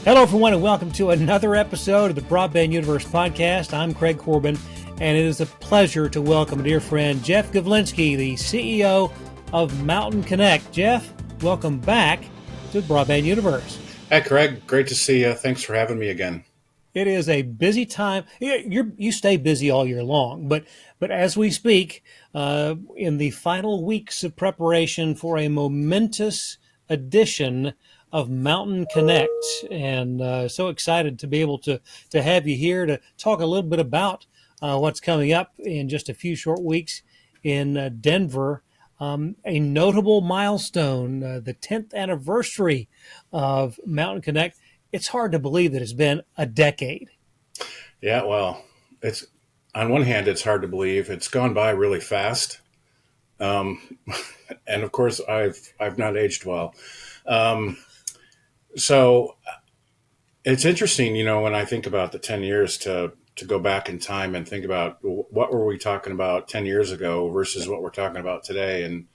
Hello, everyone, and welcome to another episode of the Broadband Universe podcast. I'm Craig Corbin, and it is a pleasure to welcome a dear friend, Jeff Gavlinski, the CEO of Mountain Connect. Jeff, welcome back to the Broadband Universe. Hi, Craig. Great to see you. Thanks for having me again. It is a busy time. You stay busy all year long, but as we speak, in the final weeks of preparation for a momentous edition of Mountain Connect, and so excited to be able to have you here to talk a little bit about what's coming up in just a few short weeks in Denver. A notable milestone, the 10th anniversary of Mountain Connect. It's hard to believe that it's been a decade. Yeah, well, it's on one hand, it's hard to believe it's gone by really fast, um, and of course, I've not aged well. Um, so it's interesting, when I think about the 10 years to go back in time and think about what were we talking about 10 years ago versus what we're talking about today, and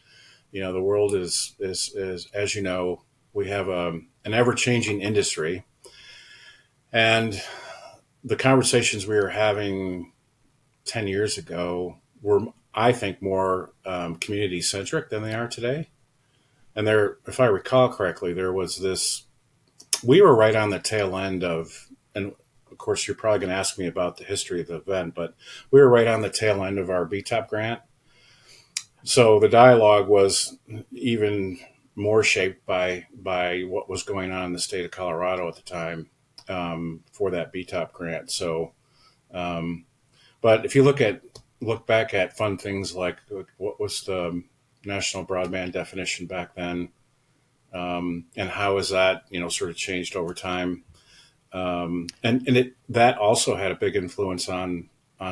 the world is as you know, we have an ever changing industry. And the conversations we were having 10 years ago were, I think, more community centric than they are today. And there, if I recall correctly, there was we were right on the tail end of, and of course, you're probably going to ask me about the history of the event, but we were right on the tail end of our BTOP grant. So the dialogue was even more shaped by what was going on in the state of Colorado at the time for that BTOP grant. So, but if you look back at fun things like what was the national broadband definition back then, and how has that sort of changed over time, and that also had a big influence on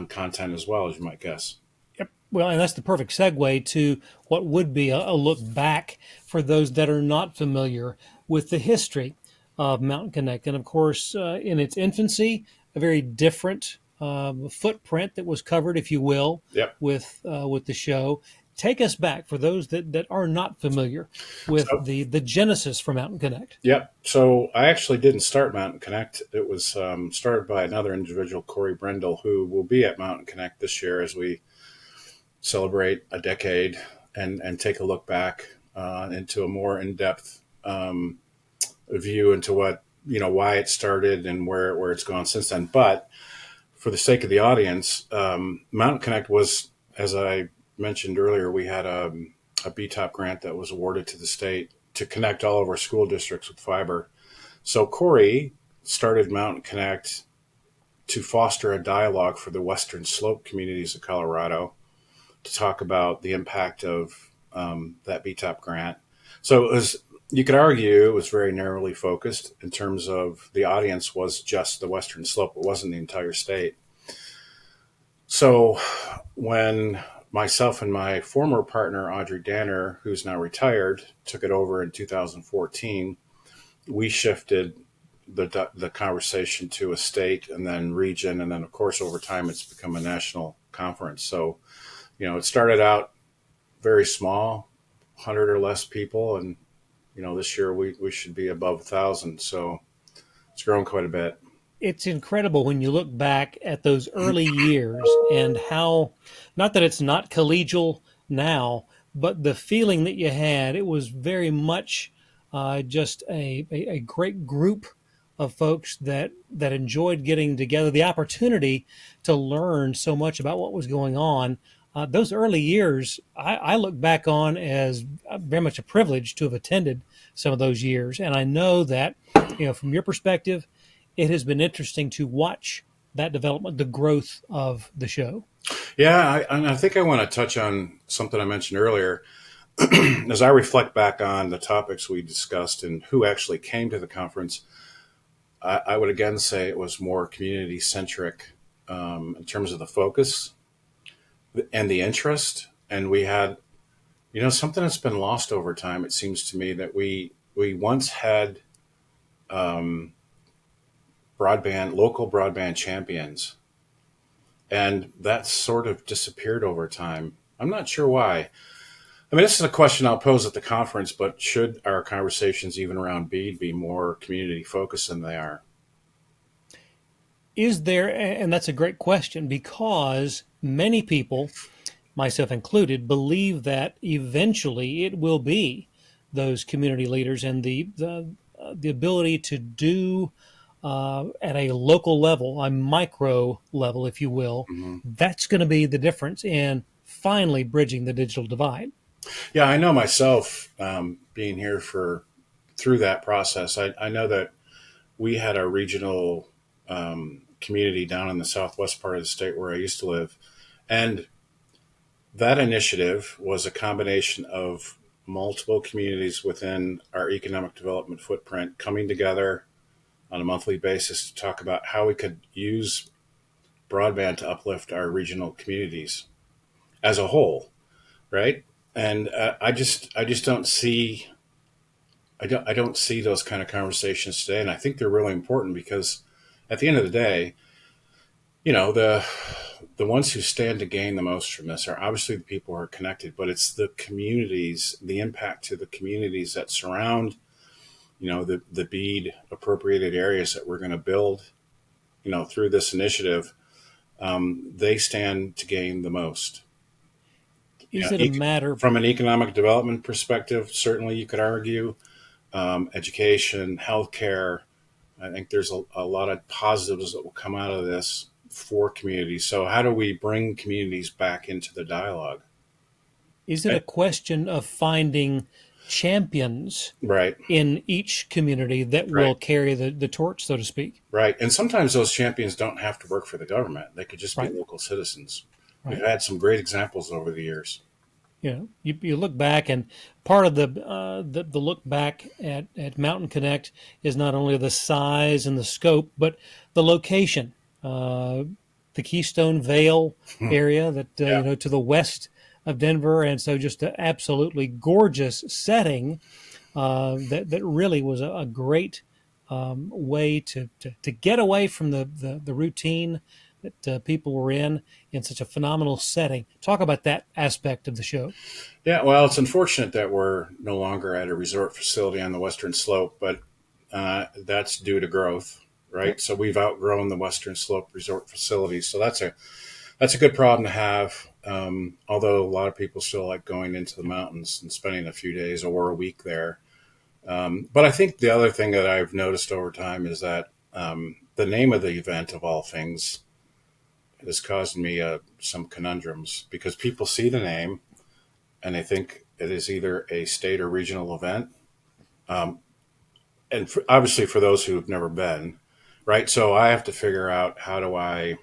content as well, as you might guess. Yep. Well, and that's the perfect segue to what would be a look back for those that are not familiar with the history of Mountain Connect. And of course, in its infancy, a very different footprint that was covered, if you will, Yep. with the show. Take us back for those that are not familiar with So, the genesis for Mountain Connect. yep. So I actually didn't start Mountain Connect. It was started by another individual, Corey Brendel, who will be at Mountain Connect this year as we celebrate a decade and take a look back into a more in-depth view into why it started and where it's gone since then. But for the sake of the audience, Mountain Connect was, as I mentioned earlier, we had a BTOP grant that was awarded to the state to connect all of our school districts with fiber. So Corey started Mountain Connect to foster a dialogue for the Western Slope communities of Colorado to talk about the impact of that BTOP grant. So you could argue it was very narrowly focused in terms of the audience was just the Western Slope. It wasn't the entire state. So when myself and my former partner, Audrey Danner, who's now retired, took it over in 2014, we shifted the conversation to a state and then region. And then, of course, over time, it's become a national conference. So, it started out very small, 100 or less people. And, this year we should be above 1,000. So it's grown quite a bit. It's incredible when you look back at those early years and how, not that it's not collegial now, but the feeling that you had, it was very much just a great group of folks that enjoyed getting together, the opportunity to learn so much about what was going on. Those early years, I look back on as very much a privilege to have attended some of those years. And I know that, from your perspective, it has been interesting to watch that development, the growth of the show. Yeah, I think I want to touch on something I mentioned earlier. As I reflect back on the topics we discussed and who actually came to the conference, I would again say it was more community centric in terms of the focus and the interest. And we had, something that's been lost over time. It seems to me that we once had local broadband champions, and that sort of disappeared over time. I'm not sure why. I mean, this is a question I'll pose at the conference, but should our conversations even around BEAD be more community focused than they are? Is there, and that's a great question because many people, myself included, believe that eventually it will be those community leaders and the ability to do at a local level, a micro level, if you will. Hmm. That's going to be the difference in finally bridging the digital divide. Yeah, I know myself, being here for through that process. I know that we had a regional community down in the southwest part of the state where I used to live, and that initiative was a combination of multiple communities within our economic development footprint coming together on a monthly basis to talk about how we could use broadband to uplift our regional communities as a whole, right? And I just don't see I don't see those kind of conversations today, and I think they're really important because at the end of the day, the ones who stand to gain the most from this are obviously the people who are connected, but it's the communities, the impact to the communities that surround the BEAD appropriated areas that we're going to build through this initiative. They stand to gain the most. Is it a matter? From an economic development perspective, certainly you could argue education, healthcare. I think there's a lot of positives that will come out of this for communities. So, how do we bring communities back into the dialogue? Is it Eh, a question of finding champions Right, in each community that right, will carry the torch, so to speak? right. And sometimes those champions don't have to work for the government, they could just be Right, local citizens. We've right. had some great examples over the years. You look back, and part of the look back at Mountain Connect is not only the size and the scope, but the location. The Keystone Vale area that Yeah. to the west of Denver, and so just an absolutely gorgeous setting that really was a great way to get away from the routine that people were in such a phenomenal setting. Talk about that aspect of the show. Yeah, well, it's unfortunate that we're no longer at a resort facility on the western slope, but that's due to growth, Yep. right? So we've outgrown the western slope resort facilities. So that's a good problem to have. Although a lot of people still like going into the mountains and spending a few days or a week there. But I think the other thing that I've noticed over time is that the name of the event, of all things, has caused me some conundrums because people see the name and they think it is either a state or regional event. Um, and obviously, for those who have never been, right? So I have to figure out how do I.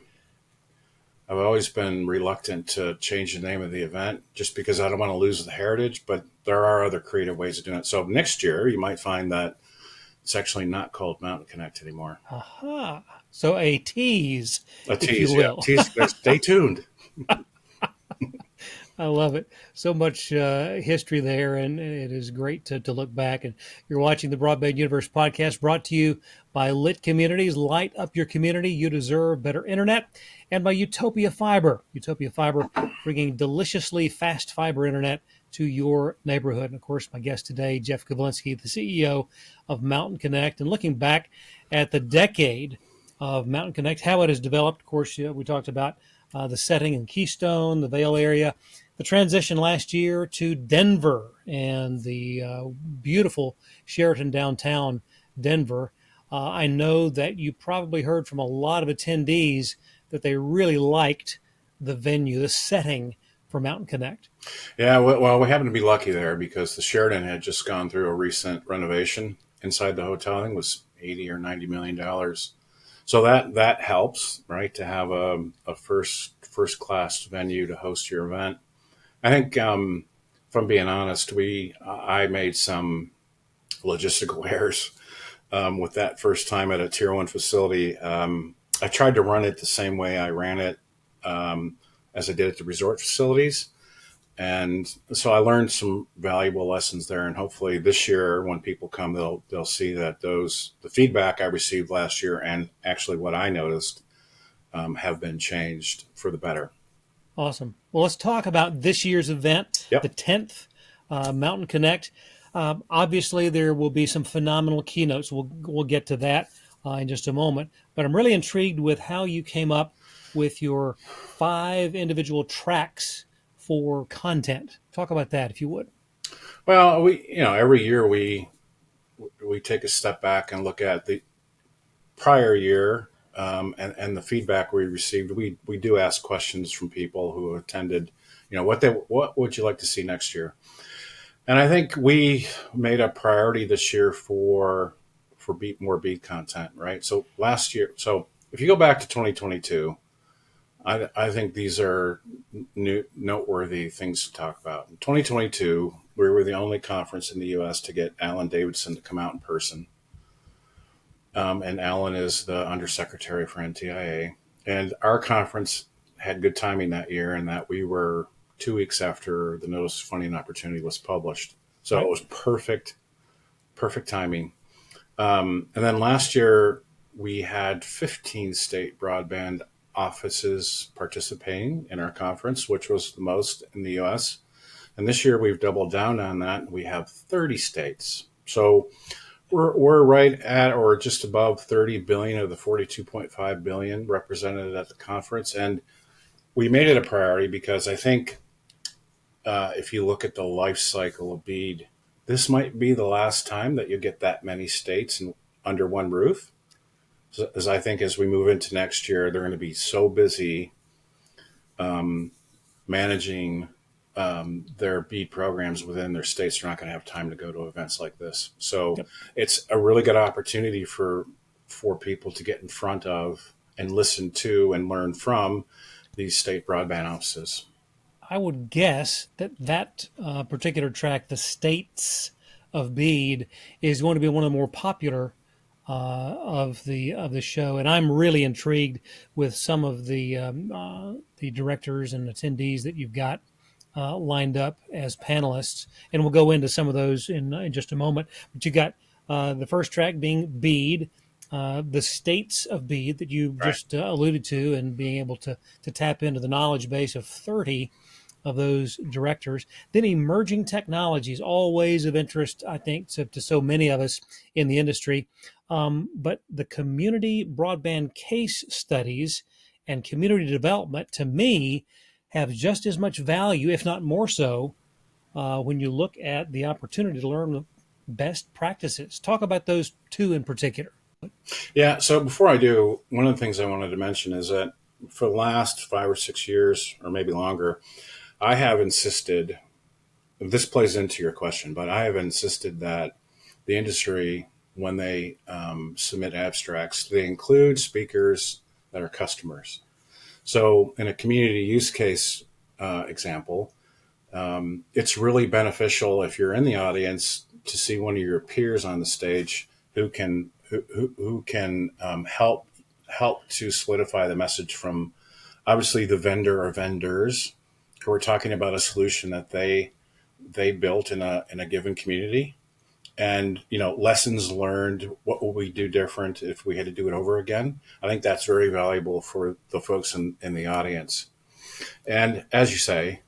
I've always been reluctant to change the name of the event just because I don't want to lose the heritage, but there are other creative ways of doing it. So next year, you might find that it's actually not called Mountain Connect anymore. Aha. So a tease, A if you tease, yeah. will. Tease, stay tuned. I love it. So much history there, and it is great to look back. And you're watching the Broadband Universe podcast brought to you by Lit Communities. Light up your community. You deserve better internet. And by Utopia Fiber. Utopia Fiber bringing deliciously fast fiber internet to your neighborhood. And of course, my guest today, Jeff Gavlinski, the CEO of Mountain Connect. And looking back at the decade of Mountain Connect, how it has developed. Of course, we talked about the setting in Keystone, the Vale area, the transition last year to Denver and the beautiful Sheraton downtown Denver. I know that you probably heard from a lot of attendees that they really liked the venue, the setting for Mountain Connect. Yeah, well, we happen to be lucky there because the Sheraton had just gone through a recent renovation inside the hotel. I think it was 80 or $90 million. So that helps, right? To have a first class venue to host your event. I think, if I'm being honest, I made some logistical errors with that first time at a tier one facility. I tried to run it the same way I ran it as I did at the resort facilities. And so I learned some valuable lessons there. And hopefully this year, when people come, they'll see that the feedback I received last year and actually what I noticed have been changed for the better. Awesome. Well, let's talk about this year's event, the Yep. 10th Mountain Connect. Obviously, there will be some phenomenal keynotes. We'll get to that in just a moment. But I'm really intrigued with how you came up with your 5 individual tracks for content. Talk about that, if you would. Well, every year we take a step back and look at the prior year, and the feedback we received. We do ask questions from people who attended. What would you like to see next year? And I think we made a priority this year for more beat content, right? So last year, so if you go back to 2022, I think these are noteworthy things to talk about. In 2022, we were the only conference in the U.S. to get Alan Davidson to come out in person. And Alan is the undersecretary for NTIA. And our conference had good timing that year, in that we were 2 weeks after the Notice of Funding Opportunity was published. So Right. it was perfect timing. And then last year, we had 15 state broadband offices participating in our conference, which was the most in the U.S. And this year, we've doubled down on that. We have 30 states. So we're right at or just above 30 billion of the 42.5 billion represented at the conference. And we made it a priority because I think if you look at the life cycle of BEAD, this might be the last time that you get that many states under one roof. So, as I think as we move into next year, they're going to be so busy managing their BEAD programs within their states, they're not going to have time to go to events like this. So Yep. it's a really good opportunity for people to get in front of and listen to and learn from these state broadband offices. I would guess that particular track, the States of Bede, is going to be one of the more popular of the show, and I'm really intrigued with some of the directors and attendees that you've got lined up as panelists, and we'll go into some of those in just a moment. But you got the first track being Bede, the states of Bede that you Right. just alluded to, and being able to tap into the knowledge base of 30 of those directors. Then emerging technologies, always of interest, I think, to so many of us in the industry. But the community broadband case studies and community development, to me, have just as much value, if not more so, when you look at the opportunity to learn best practices. Talk about those two in particular. Yeah. So before I do, one of the things I wanted to mention is that for the last 5 or 6 years, or maybe longer, I have insisted, this plays into your question, but I have insisted that the industry, when they submit abstracts, they include speakers that are customers. So in a community use case example, it's really beneficial if you're in the audience to see one of your peers on the stage who can help to solidify the message from obviously the vendor or vendors who are talking about a solution that they built in a given community, and lessons learned. What will we do different if we had to do it over again? I think that's very valuable for the folks in the audience. And as you say,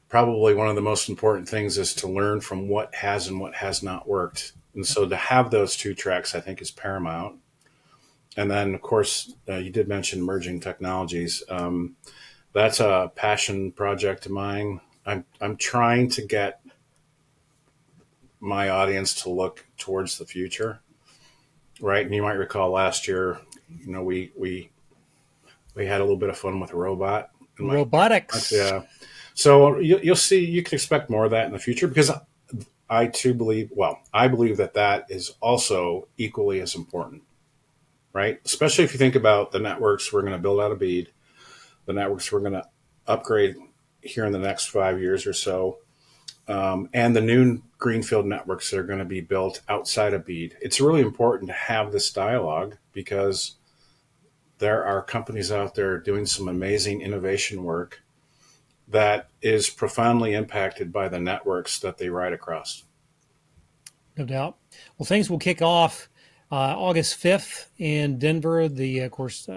probably one of the most important things is to learn from what has and what has not worked. And so to have those two tracks, I think, is paramount. And then, of course, you did mention emerging technologies. That's a passion project of mine. I'm trying to get my audience to look towards the future, right? And you might recall last year, we had a little bit of fun with a robot. Robotics. Yeah. So you'll see, you can expect more of that in the future, because I too believe, well, I believe that is also equally as important, right? Especially if you think about the networks we're going to build out of BEAD, the networks we're going to upgrade here in the next 5 years or so, and the new greenfield networks that are going to be built outside of BEAD. It's really important to have this dialogue, because there are companies out there doing some amazing innovation work that is profoundly impacted by the networks that they ride across. No doubt. Well, things will kick off August 5th in Denver. Of course,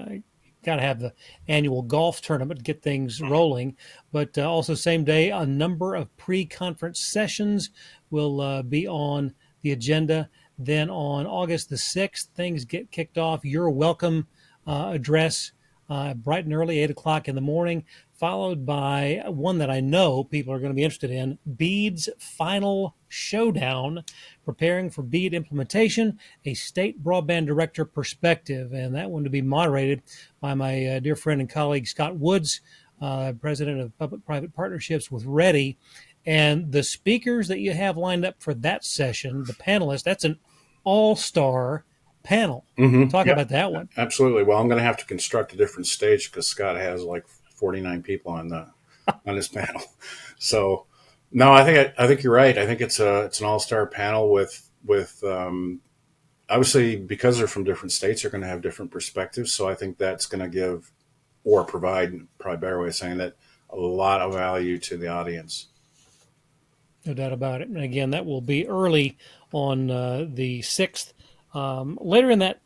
got to have the annual golf tournament to get things rolling. But also, same day, a number of pre-conference sessions will be on the agenda. Then on August the 6th, things get kicked off. Your welcome address, bright and early, 8 o'clock in the morning, followed by one that I know people are going to be interested in, BEAD's Final Showdown, Preparing for BEAD Implementation, a State Broadband Director Perspective. And that one to be moderated by my dear friend and colleague, Scott Woods, President of Public-Private Partnerships with Ready. And the speakers that you have lined up for that session, the panelists, that's an all-star panel. Talk about that one. Absolutely. Well, I'm going to have to construct a different stage because Scott has like 49 people on his panel. So, no, I think you're right. I think it's an all-star panel with obviously, because they're from different states, they're going to have different perspectives. So I think that's going to give or provide, probably a better way of saying that, a lot of value to the audience. No doubt about it. And again, that will be early on the 6th. Later in that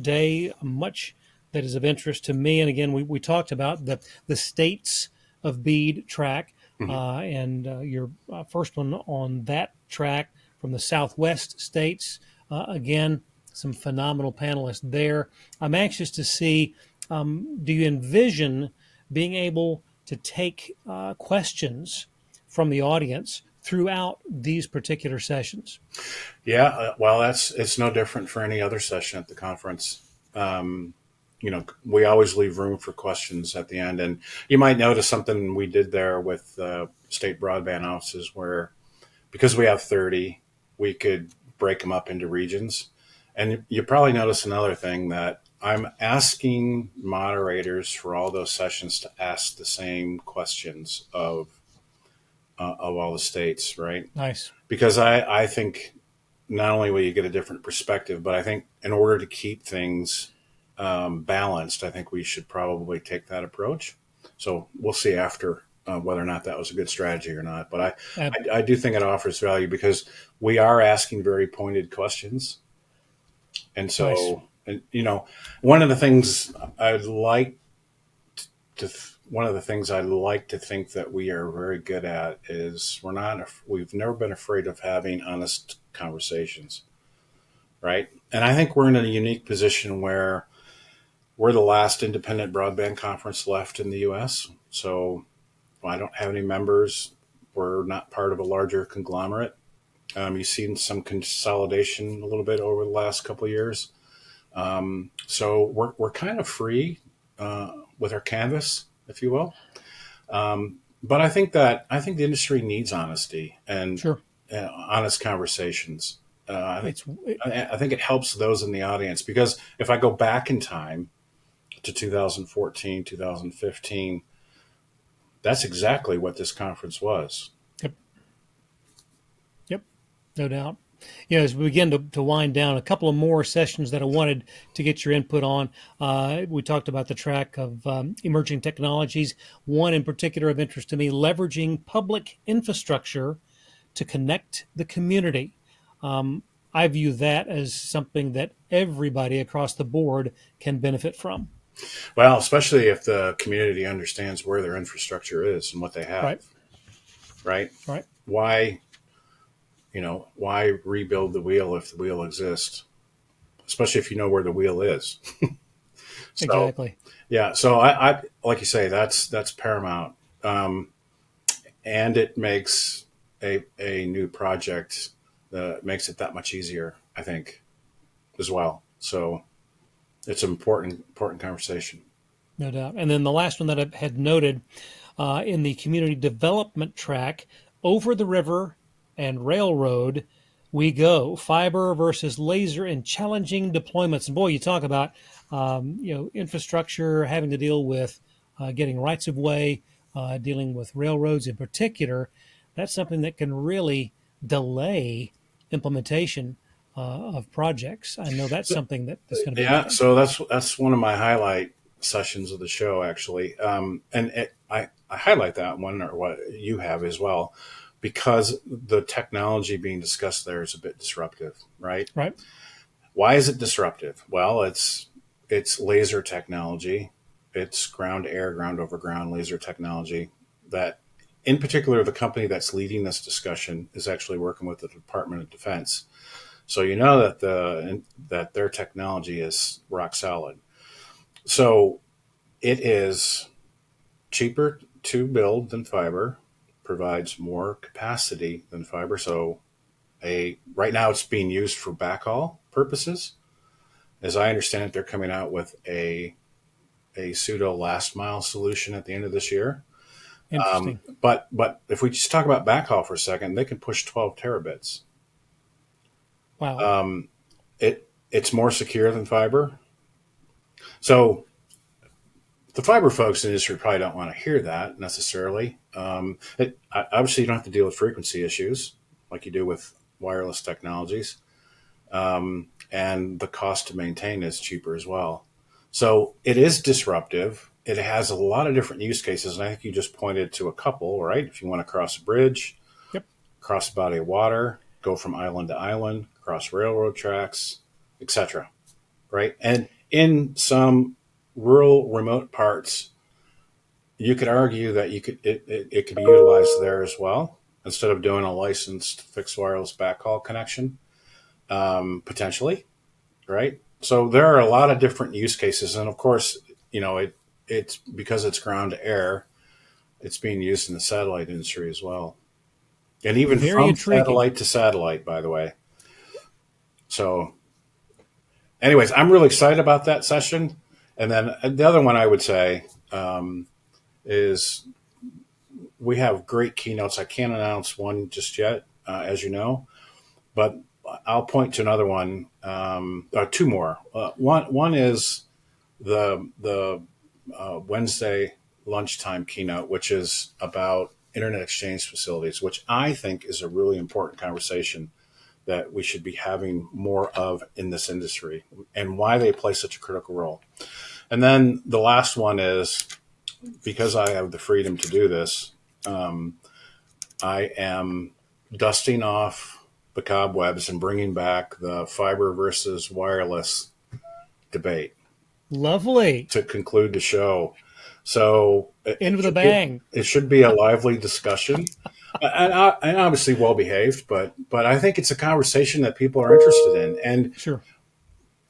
day, much that is of interest to me. And again, we talked about the states of BEAD track, and your first one on that track from the Southwest states. Again, some phenomenal panelists there. I'm anxious to see, do you envision being able to take questions from the audience throughout these particular sessions? Yeah, well, it's no different for any other session at the conference. We always leave room for questions at the end, and you might notice something we did there with state broadband offices, where because we have 30, we could break them up into regions. And you probably notice another thing, that I'm asking moderators for all those sessions to ask the same questions of all the states, right? Nice. Because I think not only will you get a different perspective, but I think in order to keep things balanced, I think we should probably take that approach. So we'll see after whether or not that was a good strategy or not. But I do think it offers value because we are asking very pointed questions. And so, Nice. one of the things I'd like to think that we are very good at is we've never been afraid of having honest conversations, right? And I think we're in a unique position where we're the last independent broadband conference left in the U.S. So I don't have any members. We're not part of a larger conglomerate. You've seen some consolidation a little bit over the last couple of years. So we're kind of free with our canvas, if you will. But I think the industry needs honesty and Sure. Honest conversations. I think it helps those in the audience, because if I go back in time to 2014, 2015, that's exactly what this conference was. Yep. No doubt. As we begin to wind down, a couple of more sessions that I wanted to get your input on. We talked about the track of emerging technologies. One in particular of interest to me, leveraging public infrastructure to connect the community. I view that as something that everybody across the board can benefit from. Well, especially if the community understands where their infrastructure is and what they have. Right? Right. Why rebuild the wheel if the wheel exists? Especially if you know where the wheel is. Exactly. Yeah. So I like you say, that's paramount. And it makes a new project that makes it that much easier, I think, as well. So it's an important conversation. No doubt. And then the last one that I had noted in the community development track, over the river and railroad we go, fiber versus laser and challenging deployments. And boy, you talk about infrastructure, having to deal with getting rights of way, dealing with railroads in particular. That's something that can really delay implementation of projects. I know that's something that's going to be. Yeah, so that's one of my highlight sessions of the show, actually, I highlight that one, or what you have as well, because the technology being discussed there is a bit disruptive, right? Right. Why is it disruptive? Well, it's it's laser technology. It's ground to air, ground over ground laser technology that, in particular, the company that's leading this discussion is actually working with the Department of Defense. So you know that that their technology is rock solid. So it is cheaper to build than fiber, provides more capacity than fiber. So a right now it's being used for backhaul purposes. As I understand it, they're coming out with a pseudo last mile solution at the end of this year. Interesting. But if we just talk about backhaul for a second, they can push 12 terabits. Wow. It's more secure than fiber. So the fiber folks in the industry probably don't want to hear that necessarily. Obviously, you don't have to deal with frequency issues like you do with wireless technologies, and the cost to maintain is cheaper as well. So it is disruptive. It has a lot of different use cases, and I think you just pointed to a couple, right? If you want to cross a bridge, Yep. cross a body of water, go from island to island, cross railroad tracks, etc. Right? And in some rural, remote parts, you could argue that it could be utilized there as well instead of doing a licensed fixed wireless backhaul connection, potentially, right? So there are a lot of different use cases, and of course, it's because it's ground to air, it's being used in the satellite industry as well, and even Very from intriguing. satellite to satellite, by the way. So, anyways, I'm really excited about that session. And then the other one I would say is we have great keynotes. I can't announce one just yet, as you know, but I'll point to another one, or two more. One is the Wednesday lunchtime keynote, which is about internet exchange facilities, which I think is a really important conversation that we should be having more of in this industry and why they play such a critical role. And then the last one is, because I have the freedom to do this, I am dusting off the cobwebs and bringing back the fiber versus wireless debate Lovely. to conclude the show. So End with a bang. it should be a lively discussion, and obviously well behaved. But I think it's a conversation that people are interested in. And Sure.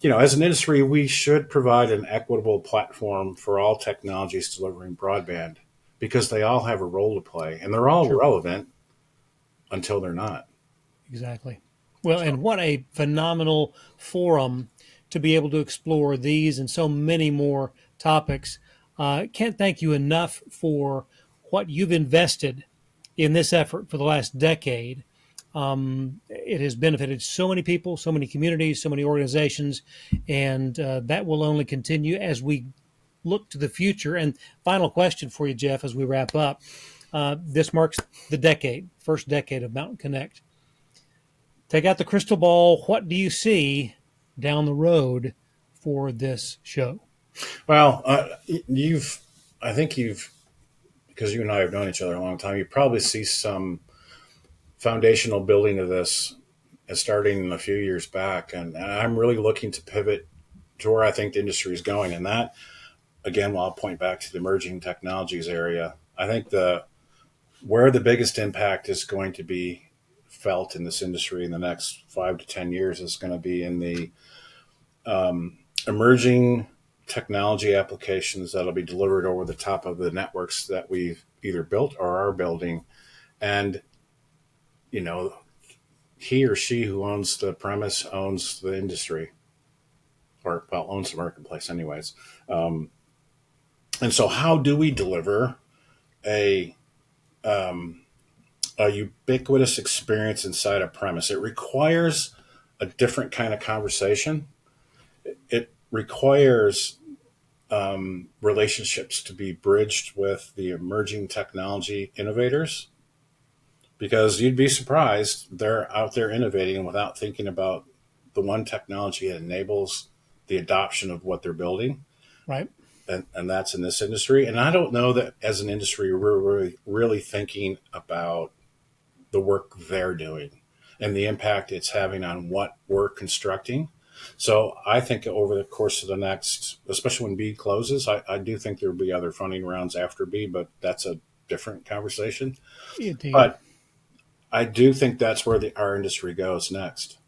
as an industry, we should provide an equitable platform for all technologies delivering broadband because they all have a role to play, and they're all Sure. relevant until they're not. Exactly. Well, So, and what a phenomenal forum to be able to explore these and so many more topics. Can't thank you enough for what you've invested in this effort for the last decade. It has benefited so many people, so many communities, so many organizations, and that will only continue as we look to the future. And final question for you, Jeff, as we wrap up. This marks the decade, first decade of Mountain Connect. Take out the crystal ball. What do you see down the road for this show? well, I think you've, because you and I have known each other a long time, you probably see some foundational building of this starting a few years back. And I'm really looking to pivot to where I think the industry is going. And that, again, I'll point back to the emerging technologies area. I think where the biggest impact is going to be felt in this industry in the next 5 to 10 years is going to be in the emerging technology applications that'll be delivered over the top of the networks that we've either built or are building. And, he or she who owns the premise owns the industry, or, well, owns the marketplace anyways. And so how do we deliver a um, a ubiquitous experience inside a premise? It requires a different kind of conversation. It requires relationships to be bridged with the emerging technology innovators, because you'd be surprised they're out there innovating without thinking about the one technology that enables the adoption of what they're building. Right? And that's in this industry. And I don't know that as an industry we're really thinking about the work they're doing and the impact it's having on what we're constructing. So I think over the course of the next, especially when B closes, I do think there'll be other funding rounds after B, but that's a different conversation. Indeed. But I do think that's where our industry goes next.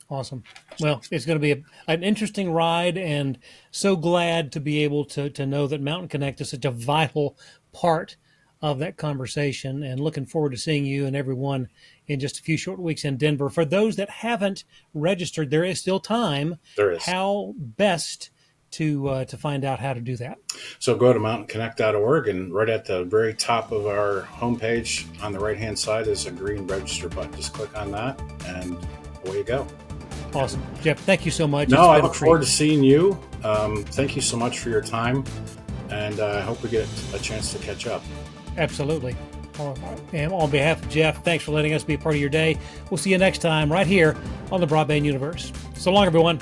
Awesome. Well, it's going to be an interesting ride, and so glad to be able to know that Mountain Connect is such a vital part of that conversation, and looking forward to seeing you and everyone in just a few short weeks in Denver. For those that haven't registered, there is still time. There is. How best to find out how to do that? So go to mountainconnect.org, and right at the very top of our homepage on the right-hand side is a green register button. Just click on that, and away you go. Awesome. Jeff, thank you so much. No, I look forward to seeing you. Thank you so much for your time, and I hope we get a chance to catch up. Absolutely. And on behalf of Jeff, thanks for letting us be a part of your day. We'll see you next time right here on the Broadband Universe. So long, everyone.